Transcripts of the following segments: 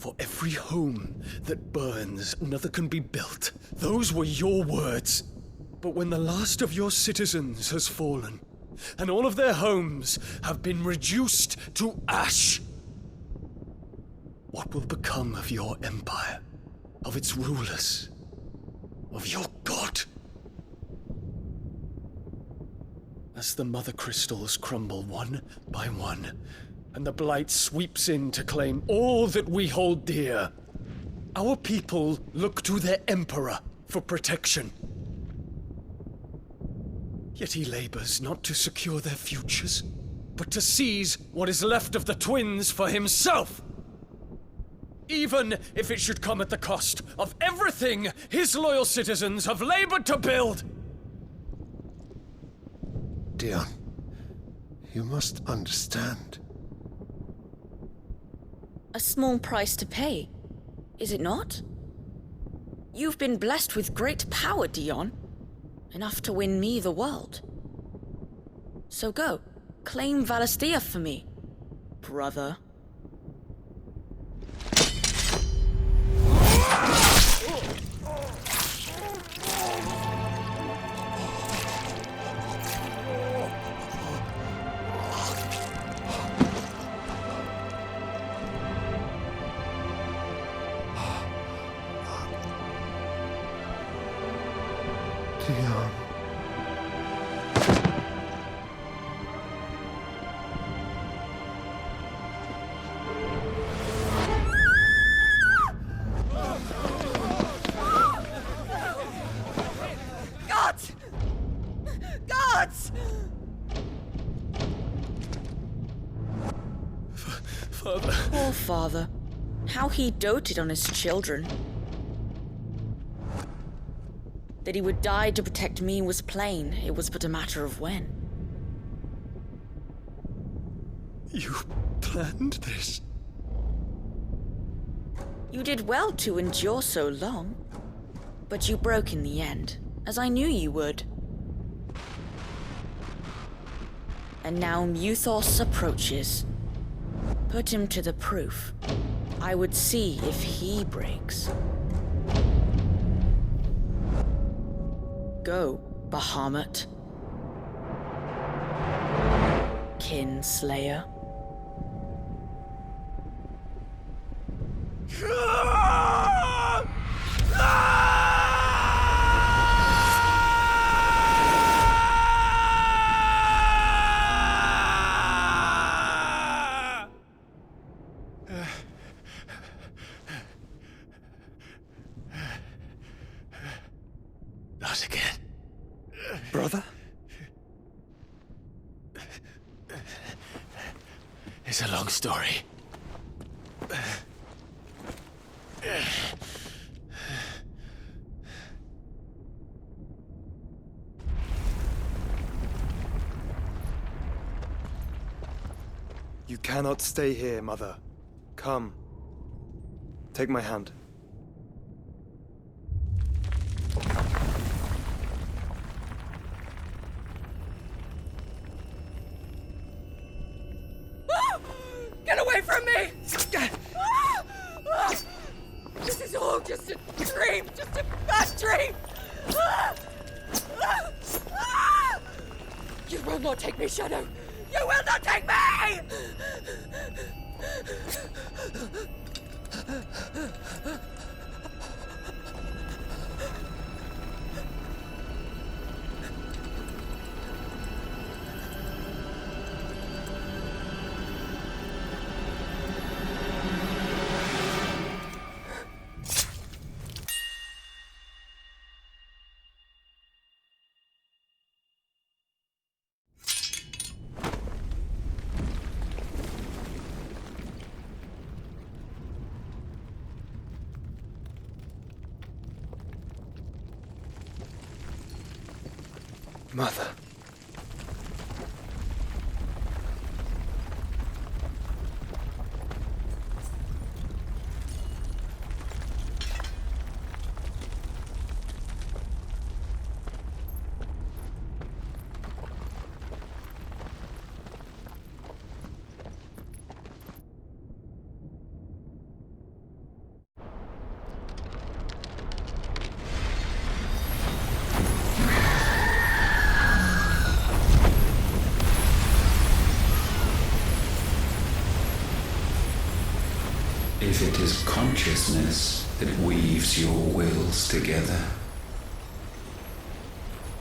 For every home that burns, another can be built. Those were your words. But when the last of your citizens has fallen, and all of their homes have been reduced to ash, what will become of your empire, of its rulers, of your god? As the mother crystals crumble one by one, and the blight sweeps in to claim all that we hold dear, our people look to their emperor for protection. Yet he labors not to secure their futures, but to seize what is left of the twins for himself. Even if it should come at the cost of everything his loyal citizens have labored to build. Dion, you must understand. A small price to pay, is it not? You've been blessed with great power, Dion. Enough to win me the world. So go, claim Valisthea for me, brother. Dion. Gods! Gods! Father. Poor father. How he doted on his children. That he would die to protect me was plain. It was but a matter of when. You planned this? You did well to endure so long. But you broke in the end, as I knew you would. And now Muthos approaches. Put him to the proof. I would see if he breaks. Go, Bahamut. Kinslayer. Not again. Brother? It's a long story. You cannot stay here, Mother. Come. Take my hand. Get away from me! This is all just a dream, just a bad dream! You will not take me, Shadow! You will not take me! Mother. if it is consciousness that weaves your wills together.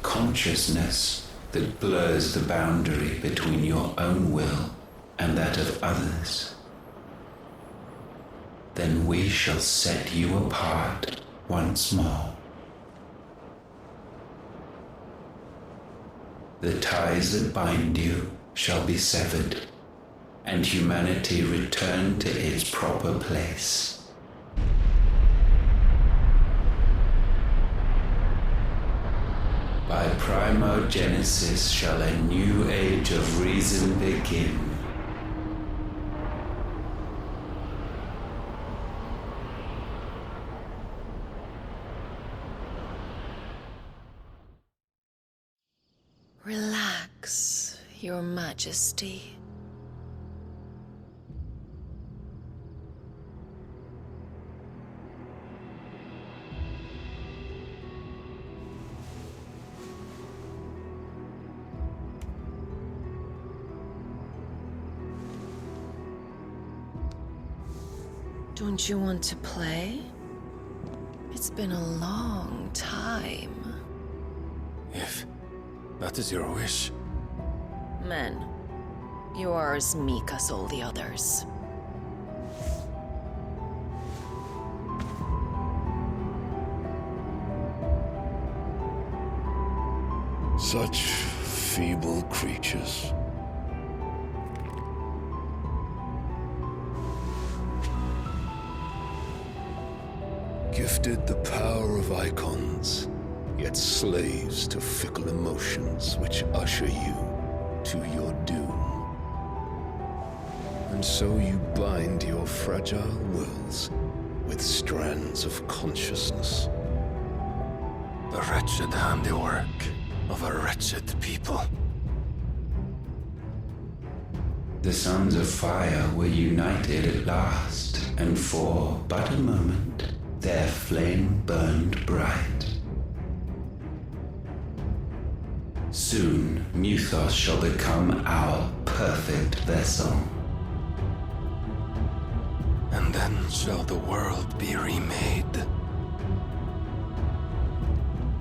Consciousness that blurs the boundary between your own will and that of others, then we shall set you apart once more. The ties that bind you shall be severed, and humanity return to its proper place. By primogenesis shall a new age of reason begin. Relax, Your Majesty. Don't you want to play? It's been a long time. If that is your wish. Men, you are as meek as all the others. Such feeble creatures. Gifted the power of icons, yet slaves to fickle emotions which usher you to your doom. And so you bind your fragile wills with strands of consciousness. The wretched handiwork of a wretched people. The sons of fire were united at last, and for but a moment their flame burned bright. Soon Muthos shall become our perfect vessel. And then shall the world be remade.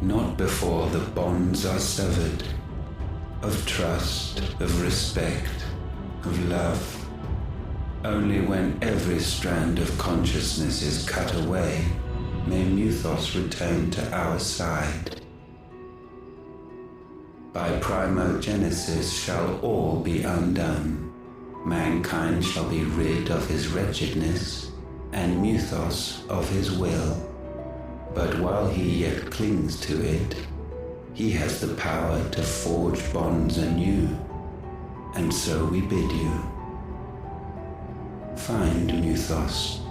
Not before the bonds are severed, of trust, of respect, of love. Only when every strand of consciousness is cut away, may Muthos return to our side. By primogenesis shall all be undone. Mankind shall be rid of his wretchedness, and Muthos of his will. But while he yet clings to it, he has the power to forge bonds anew. And so we bid you, find Muthos,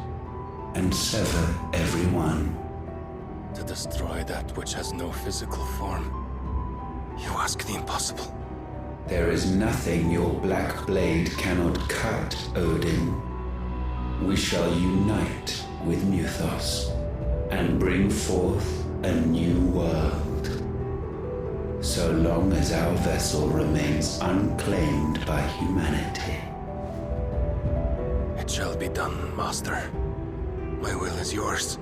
and sever every one. To destroy that which has no physical form. You ask the impossible. There is nothing your black blade cannot cut, Odin. We shall unite with Muthos, and bring forth a new world. So long as our vessel remains unclaimed by humanity. It shall be done, Master. My will is yours.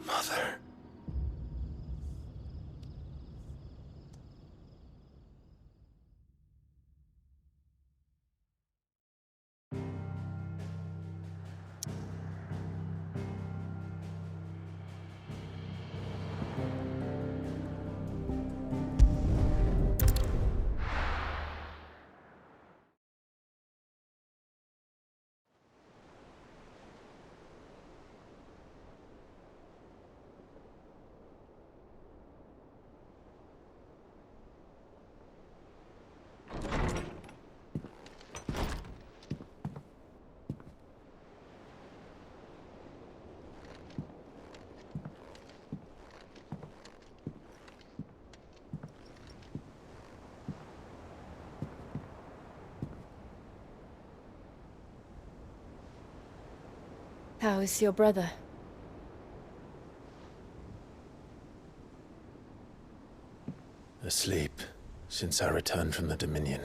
Mother. How's your brother? Asleep since I returned from the Dominion.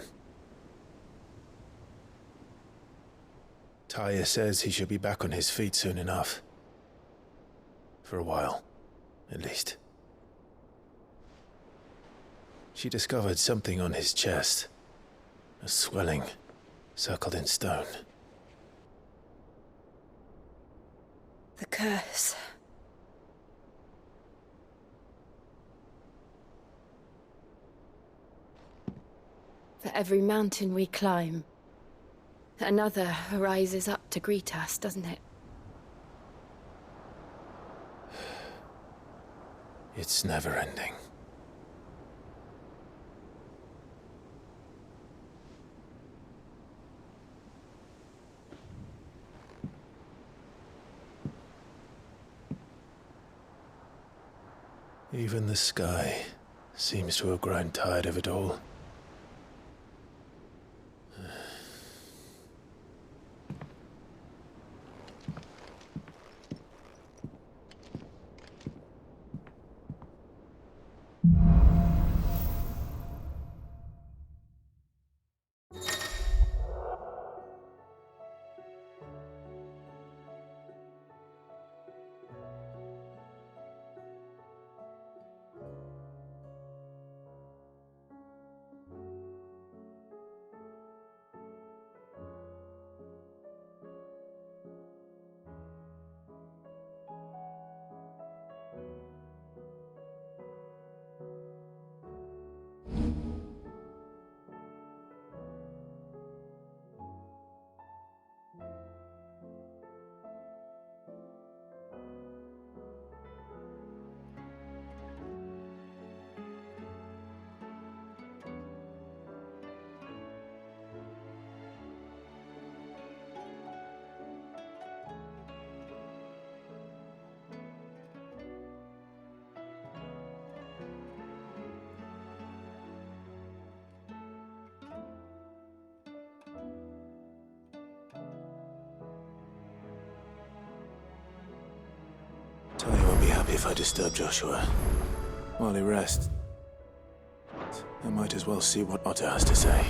Taya says he should be back on his feet soon enough. For a while, at least. She discovered something on his chest. A swelling, circled in stone. The curse. For every mountain we climb, another rises up to greet us, doesn't it? It's never ending. Even the sky seems to have grown tired of it all. Tanya won't be happy if I disturb Joshua. While he rests, I might as well see what Otto has to say.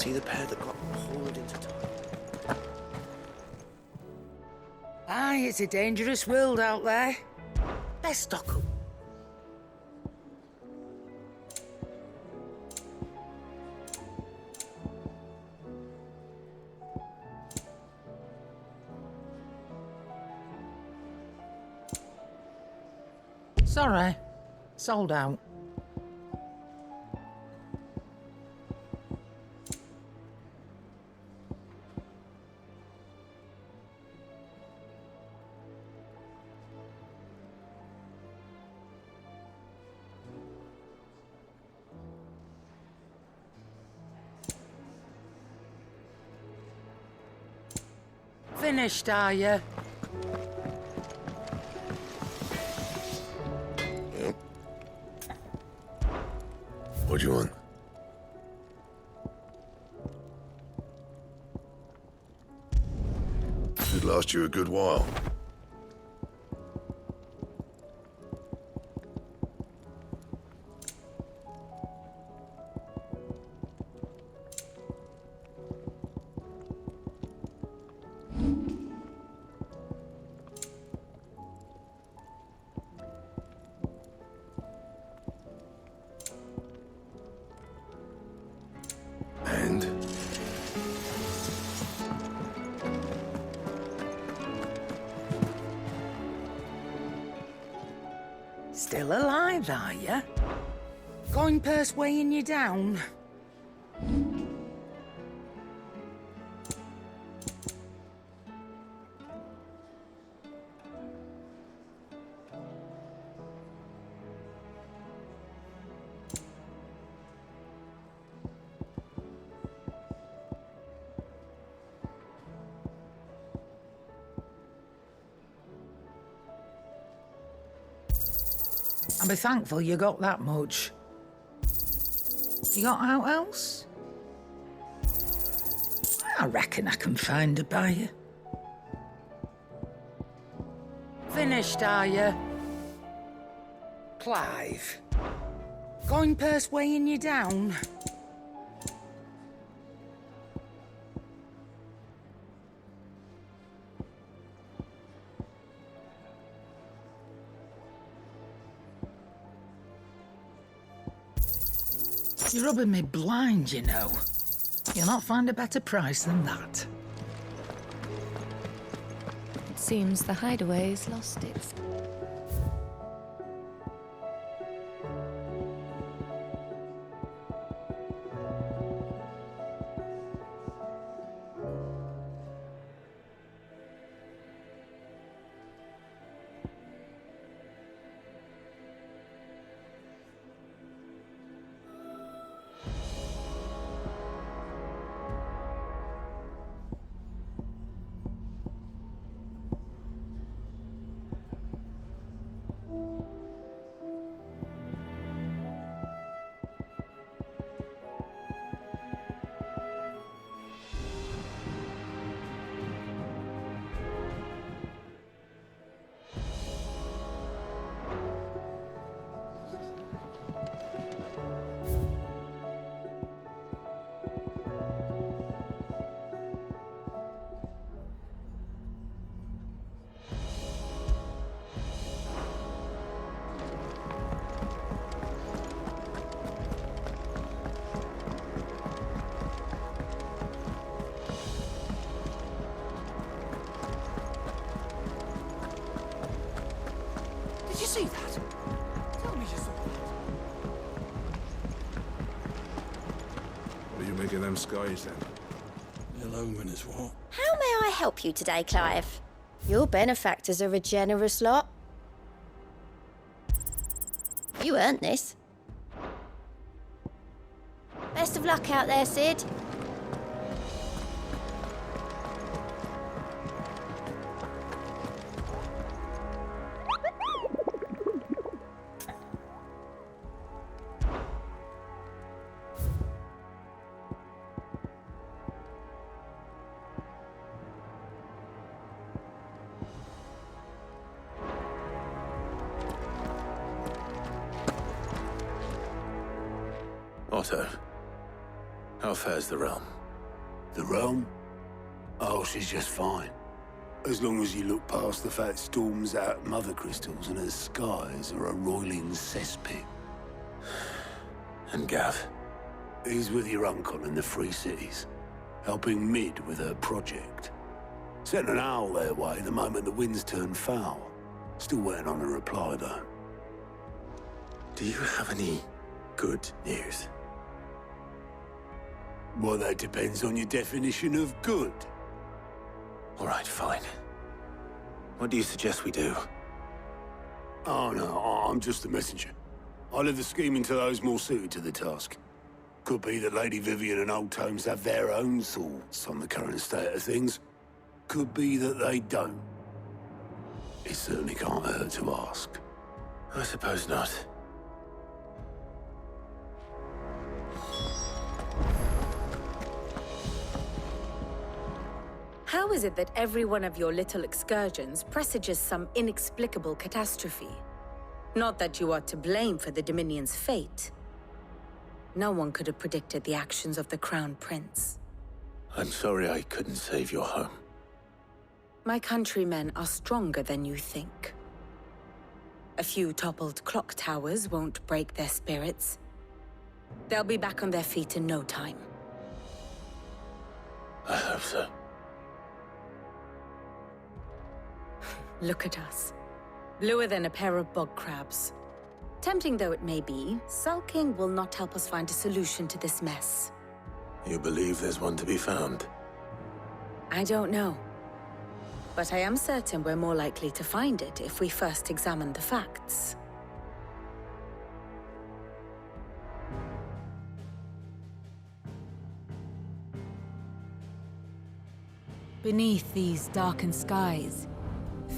see the pair that got pulled into time? Aye, it's a dangerous world out there. Best stock up. Sorry, sold out. Finished, are you? What do you want? Should last you a good while. And? Still alive, are you? Coin purse weighing you down? I'll be thankful you got that much. You got out else? I reckon I can find a buyer. Finished, are you? Clive. Coin purse weighing you down? You're rubbing me blind, you know. You'll not find a better price than that. It seems the hideaway's lost its... Did you see that? Tell me you saw that. What are you making them skies then? Ill omen is what? How may I help you today, Clive? Your benefactors are a generous lot. You earned this. Best of luck out there, Sid. Otto, how fares the realm? The realm? Oh, she's just fine. As long as you look past the fat storms out mother crystals and her skies are a roiling cesspit. And Gav? He's with your uncle in the Free Cities, helping Mid with her project. Sent an owl their way the moment the winds turned foul. Still waiting on a reply, though. Do you have any good news? Well, that depends on your definition of good. All right, fine. What do you suggest we do? Oh, no, I'm just the messenger. I leave the scheming to those more suited to the task. Could be that Lady Vivian and Old Tomes have their own thoughts on the current state of things. Could be that they don't. It certainly can't hurt to ask. I suppose not. How is it that every one of your little excursions presages some inexplicable catastrophe? Not that you are to blame for the Dominion's fate. No one could have predicted the actions of the Crown Prince. I'm sorry I couldn't save your home. My countrymen are stronger than you think. A few toppled clock towers won't break their spirits. They'll be back on their feet in no time. I hope so. Look at us. Bluer than a pair of bog crabs. Tempting though it may be, sulking will not help us find a solution to this mess. You believe there's one to be found? I don't know. But I am certain we're more likely to find it if we first examine the facts. Beneath these darkened skies,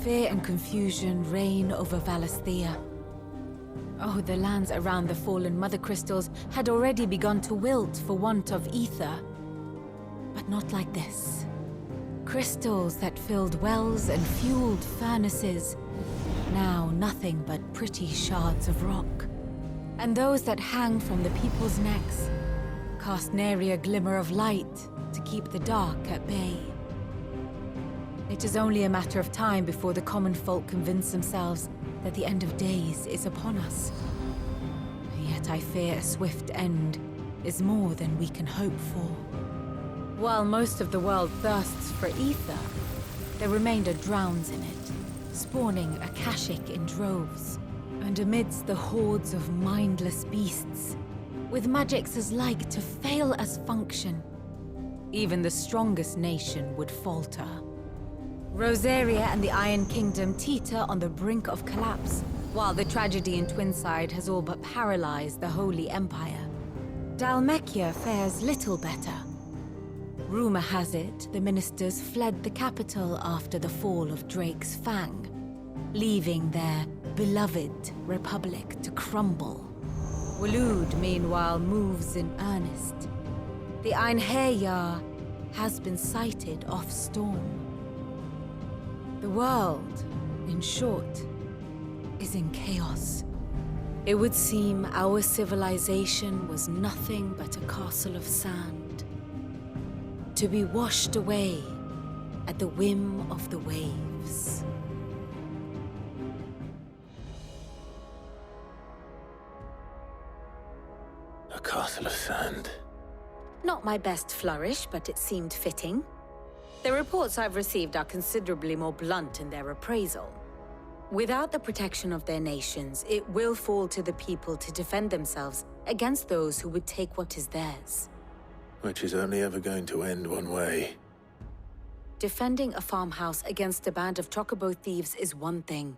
fear and confusion reign over Valisthea. Oh, the lands around the fallen Mother Crystals had already begun to wilt for want of ether. But not like this. Crystals that filled wells and fueled furnaces, now nothing but pretty shards of rock. And those that hang from the people's necks cast nary a glimmer of light to keep the dark at bay. It is only a matter of time before the common folk convince themselves that the end of days is upon us. Yet I fear a swift end is more than we can hope for. While most of the world thirsts for ether, the remainder drowns in it, spawning Akashic in droves. And amidst the hordes of mindless beasts, with magics as like to fail as function, even the strongest nation would falter. Rosaria and the Iron Kingdom teeter on the brink of collapse, while the tragedy in Twinside has all but paralyzed the Holy Empire. Dalmekia fares little better. Rumor has it the ministers fled the capital after the fall of Drake's Fang, leaving their beloved republic to crumble. Waloed, meanwhile, moves in earnest. The Einherjar has been sighted off storm. The world, in short, is in chaos. It would seem our civilization was nothing but a castle of sand, to be washed away at the whim of the waves. A castle of sand. Not my best flourish, but it seemed fitting. The reports I've received are considerably more blunt in their appraisal. Without the protection of their nations, it will fall to the people to defend themselves against those who would take what is theirs. Which is only ever going to end one way. Defending a farmhouse against a band of chocobo thieves is one thing,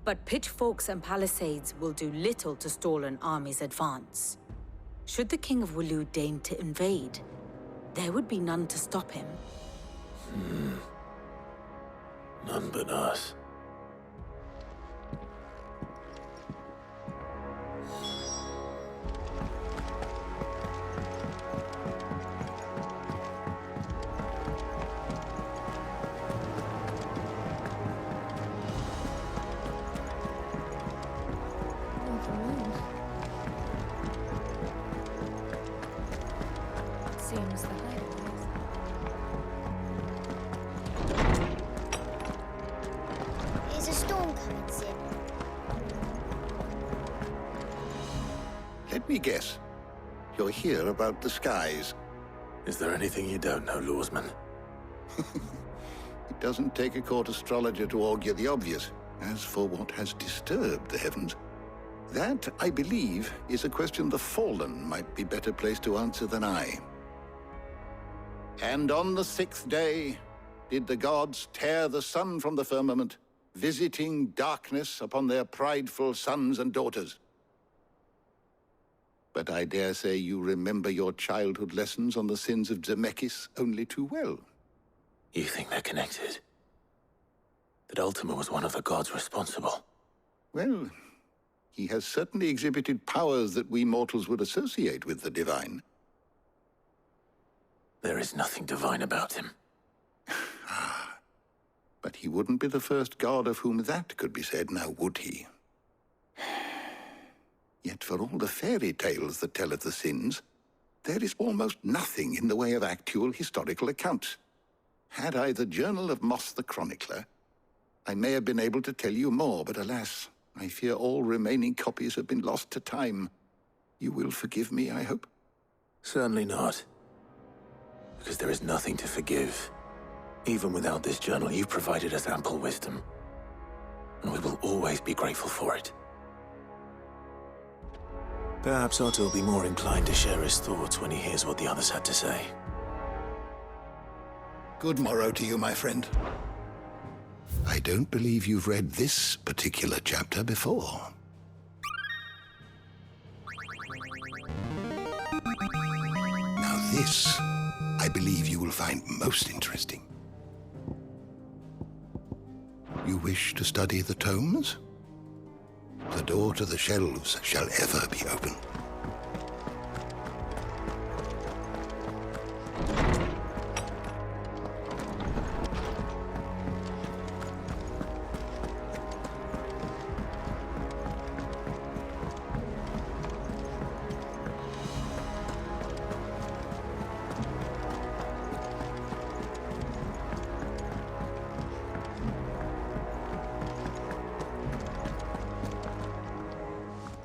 but pitchforks and palisades will do little to stall an army's advance. Should the King of Waloed deign to invade, there would be none to stop him. None but us. Seems the hideaway. Let me guess. You're here about the skies. Is there anything you don't know, Lawsman? It doesn't take a court astrologer to augur the obvious. As for what has disturbed the heavens, that, I believe, is a question the Fallen might be better placed to answer than I. And on the 6th day did the gods tear the sun from the firmament, visiting darkness upon their prideful sons and daughters. But I dare say you remember your childhood lessons on the sins of Zemeckis only too well. You think they're connected? That Ultima was one of the gods responsible? Well, he has certainly exhibited powers that we mortals would associate with the divine. There is nothing divine about him. But he wouldn't be the first god of whom that could be said, now would he? Yet for all the fairy tales that tell of the sins, there is almost nothing in the way of actual historical accounts. Had I the Journal of Moss the Chronicler, I may have been able to tell you more, but alas, I fear all remaining copies have been lost to time. You will forgive me, I hope? Certainly not. Because there is nothing to forgive. Even without this journal, you've provided us ample wisdom. And we will always be grateful for it. Perhaps Otto will be more inclined to share his thoughts when he hears what the others had to say. Good morrow to you, my friend. I don't believe you've read this particular chapter before. Now this, I believe you will find most interesting. You wish to study the tomes? The door to the shelves shall ever be open.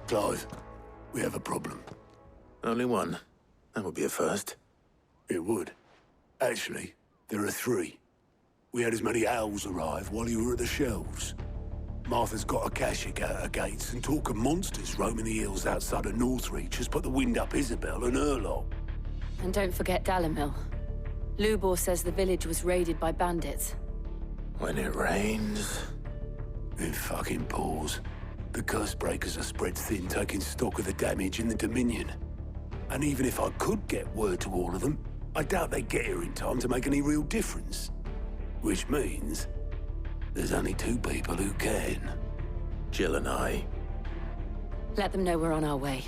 Clive, we have a problem. Only one. That would be a first. It would. Actually, there are 3. We had as many owls arrive while you were at the shelves. Martha's got a Akashic out her gates, and talk of monsters roaming the hills outside of Northreach has put the wind up Isabel and her lot. And don't forget Dalimil. Lubor says the village was raided by bandits. When it rains... It fucking pours. The curse breakers are spread thin, taking stock of the damage in the Dominion. And even if I could get word to all of them, I doubt they'd get here in time to make any real difference. Which means there's only 2 people who can. Jill and I. Let them know we're on our way.